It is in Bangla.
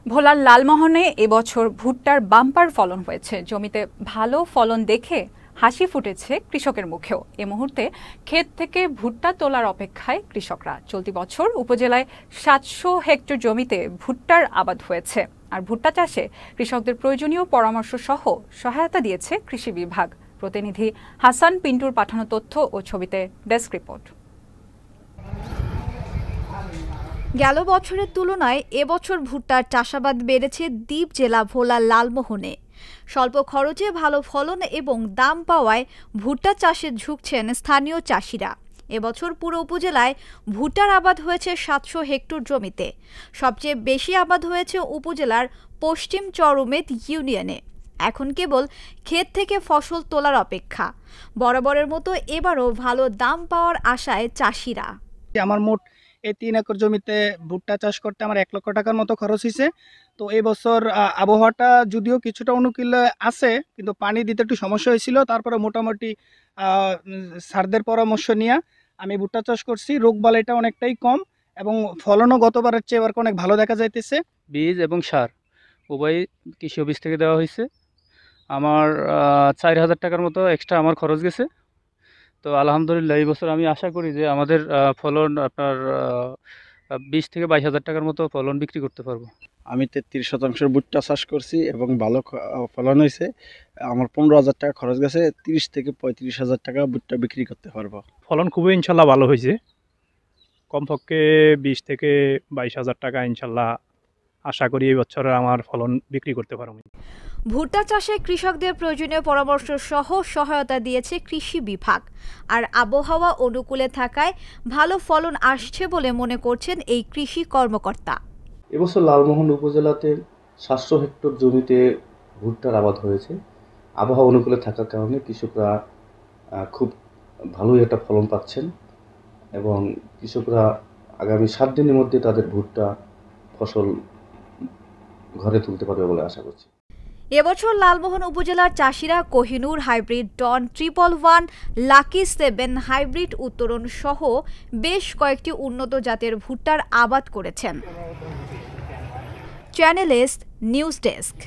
ভোলার লালমোহনে এবছর ভুট্টার বাম্পার ফলন হয়েছে। জমিতে ভালো ফলন দেখে হাসি ফুটেছে কৃষকের মুখেও। এ মুহূর্তে ক্ষেত থেকে ভুট্টা তোলার অপেক্ষায় কৃষকরা। চলতি বছর উপজেলায় ৭০০ হেক্টর জমিতে ভুট্টার আবাদ হয়েছে। আর ভুট্টা চাষে কৃষকদের প্রয়োজনীয় পরামর্শ সহ সহায়তা দিয়েছে কৃষি বিভাগ। প্রতিনিধি হাসান পিন্টুর পাঠানো তথ্য ও ছবিতে ডেস্ক রিপোর্ট। গেল বছরের তুলনায় এবছর ভুট্টার চাষাবাদ বেড়েছে দ্বীপ জেলা ভোলার লালমোহনে। স্বল্প খরচে ভালো ফলন এবং দাম পাওয়ায় ভুট্টা চাষে ঝুঁকছেন স্থানীয় চাষিরা। এবছর পুরো উপজেলায় ভুট্টার আবাদ হয়েছে ৭০০ হেক্টর জমিতে। সবচেয়ে বেশি আবাদ হয়েছে উপজেলার পশ্চিম চরউমেদ ইউনিয়নে। এখন কেবল ক্ষেত থেকে ফসল তোলার অপেক্ষা। বরাবরের মতো এবারও ভালো দাম পাওয়ার আশায় চাষিরা। আমার মোট এই ৩ একর জমিতে ভুট্টা চাষ করতে আমার ১ লক্ষ টাকার মতো খরচ হয়েছে। তো এই বছর আবহাওয়াটা যদিও কিছুটা অনুকূল আছে, কিন্তু পানি দিতে একটু সমস্যা হয়েছিল। তারপরে মোটামুটি স্যারদের পরামর্শ নিয়ে আমি ভুট্টা চাষ করছি। রোগবালাইটা অনেকটাই কম এবং ফলনও গতবারের চেয়ে এবার অনেক ভালো দেখা যাইতেছে। বীজ এবং সার উভয় কৃষি অফিস থেকে দেওয়া হয়েছে। আমার ৪,০০০ টাকার মতো এক্সট্রা আমার খরচ গেছে। তো আলহামদুলিল্লাহ এই বছর আমি আশা করি যে আমাদের ফলন আপনার ২০ থেকে ২২,০০০ টাকার মতো ফলন বিক্রি করতে পারবো। আমি ৩৩% ভুট্টা চাষ করছি এবং ভালো ফলন হয়েছে। আমার ১৫,০০০ টাকা খরচ গেছে। ৩০ থেকে ৩৫,০০০ টাকা ভুট্টা বিক্রি করতে পারবো। ফলন খুবই ইনশাল্লাহ ভালো হয়েছে। কমপক্ষে ২০ থেকে ২২,০০০ টাকা ইনশাল্লাহ আশা করি এই বছরে আমার ফলন বিক্রি করতে পারবো। ভুট্টা চাষে কৃষকদের প্রয়োজনীয় পরামর্শ সহ সহায়তা দিয়েছে কৃষি বিভাগ। আর আবহাওয়া অনুকূলে থাকায় ভালো ফলন আসছে বলে মনে করছেন এই কৃষি কর্মকর্তা। এবছর লালমোহন উপজেলাতে ৭০০ হেক্টর জমিতে ভুট্টার আবাদ হয়েছে। আবহাওয়া অনুকূলে থাকার কারণে কৃষকরা খুব ভালোই একটা ফলন পাচ্ছেন এবং কৃষকরা আগামী ৭ দিনের মধ্যে তাদের ভুট্টা ফসল ঘরে তুলতে পারবে বলে আশা করছি। এবছর লালমোহন উপজেলার চাষিরা কোহিনুর হাইব্রিড, ডন 111, লাকি 7 হাইব্রিড উত্তরণ সহ বেশ কয়েকটি উন্নত জাতের ভুট্টার আবাদ করেছেন। Channel S news desk.